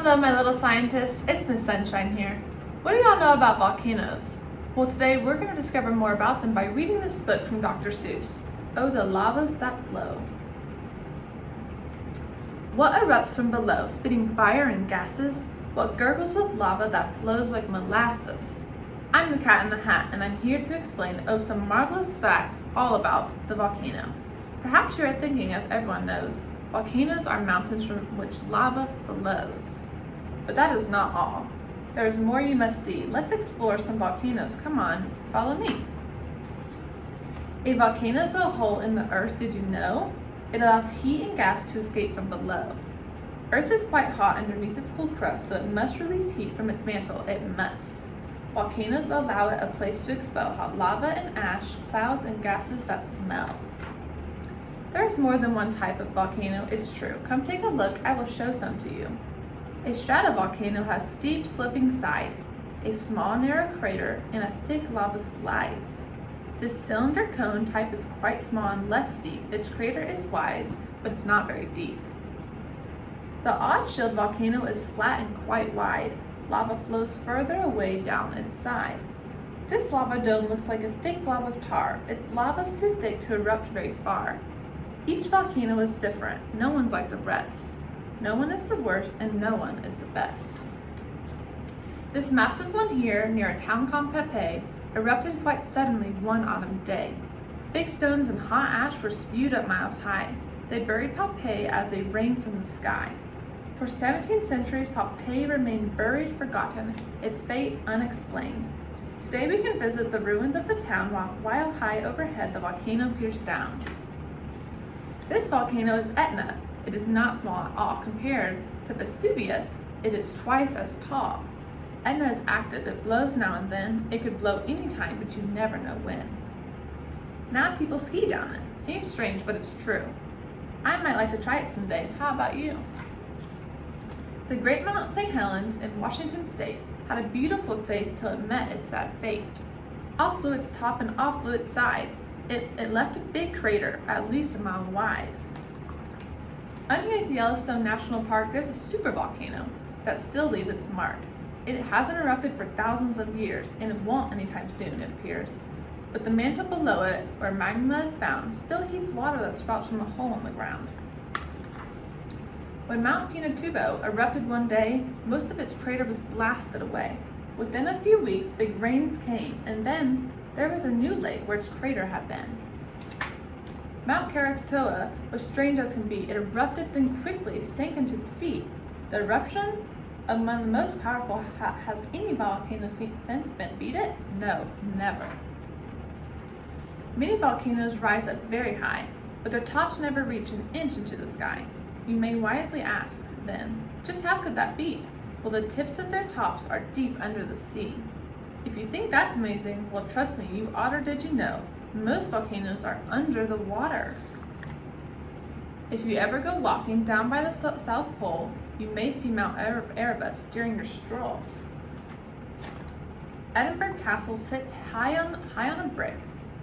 Hello, my little scientists. It's Miss Sunshine here. What do y'all know about volcanoes? Well, today we're going to discover more about them by reading this book from Dr. Seuss, Oh, the Lavas That Flow. What erupts from below, spitting fire and gases? What gurgles with lava that flows like molasses? I'm the Cat in the Hat, and I'm here to explain some marvelous facts all about the volcano. Perhaps you are thinking, as everyone knows, volcanoes are mountains from which lava flows. But that is not all. There is more you must see. Let's explore some volcanoes. Come on, follow me. A volcano is a hole in the earth, did you know? It allows heat and gas to escape from below. Earth is quite hot underneath its cool crust, so it must release heat from its mantle. It must. Volcanoes allow it a place to expel hot lava and ash, clouds and gases that smell. There is more than one type of volcano, it's true. Come take a look, I will show some to you. A stratovolcano has steep, sloping sides, a small, narrow crater, and a thick lava slides. This cylinder cone type is quite small and less steep. Its crater is wide, but it's not very deep. The odd shield volcano is flat and quite wide. Lava flows further away down its side. This lava dome looks like a thick blob of tar. Its lava is too thick to erupt very far. Each volcano is different. No one's like the rest. No one is the worst and no one is the best. This massive one here near a town called Pepe erupted quite suddenly one autumn day. Big stones and hot ash were spewed up miles high. They buried Pompeii as they rained from the sky. For 17 centuries, Pompeii remained buried, forgotten, its fate unexplained. Today we can visit the ruins of the town while high overhead the volcano peers down. This volcano is Etna. It is not small at all. Compared to Vesuvius, it is twice as tall. Etna is active. It blows now and then. It could blow anytime, but you never know when. Now people ski down it. Seems strange, but it's true. I might like to try it someday. How about you? The great Mount St. Helens in Washington State had a beautiful face till it met its sad fate. Off blew its top and off blew its side. It left a big crater, at least a mile wide. Underneath Yellowstone National Park, there's a supervolcano that still leaves its mark. It hasn't erupted for thousands of years, and it won't anytime soon, it appears. But the mantle below it, where magma is found, still heats water that sprouts from a hole in the ground. When Mount Pinatubo erupted one day, most of its crater was blasted away. Within a few weeks, big rains came, and then there was a new lake where its crater had been. Mount Krakatoa was strange as can be. It erupted, then quickly sank into the sea. The eruption, among the most powerful, has any volcano since been beat it? No, never. Many volcanoes rise up very high, but their tops never reach an inch into the sky. You may wisely ask, then, just how could that be? Well, the tips of their tops are deep under the sea. If you think that's amazing, well, trust me, you ought, or did you know, most volcanoes are under the water. If you ever go walking down by the South Pole, you may see Mount Erebus during your stroll. Edinburgh Castle sits high on a brick.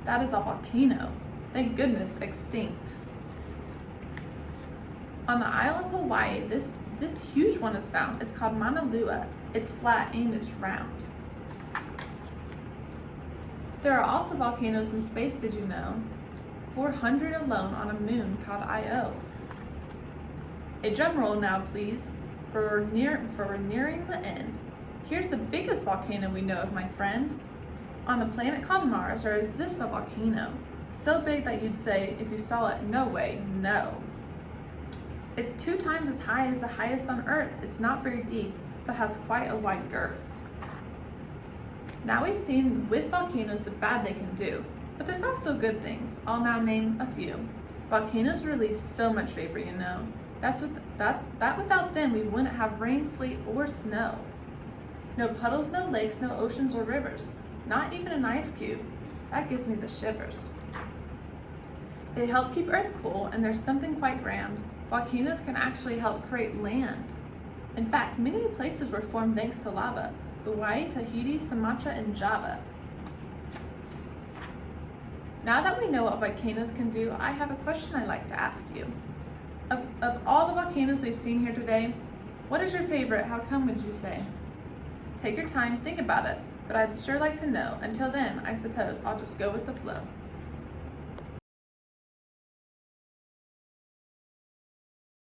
That is a volcano. Thank goodness, extinct. On the Isle of Hawaii, this huge one is found. It's called Mauna Loa. It's flat and it's round. There are also volcanoes in space, did you know? 400 alone on a moon called Io. A drum roll now, please, for we're nearing the end. Here's the biggest volcano we know of, my friend. On the planet called Mars, there exists a volcano. So big that you'd say, if you saw it, no way, no. It's 2 times as high as the highest on Earth. It's not very deep, but has quite a wide girth. Now we've seen with volcanoes the bad they can do, but there's also good things. I'll now name a few. Volcanoes release so much vapor, you know. That without them we wouldn't have rain, sleet, or snow. No puddles, no lakes, no oceans or rivers. Not even an ice cube. That gives me the shivers. They help keep Earth cool, and there's something quite grand. Volcanoes can actually help create land. In fact, many places were formed thanks to lava. Hawaii, Tahiti, Sumatra, and Java. Now that we know what volcanoes can do, I have a question I'd like to ask you. Of all the volcanoes we've seen here today, What is your favorite? How come, would you say? Take your time, think about it, but I'd sure like to know. Until then, I suppose I'll just go with the flow.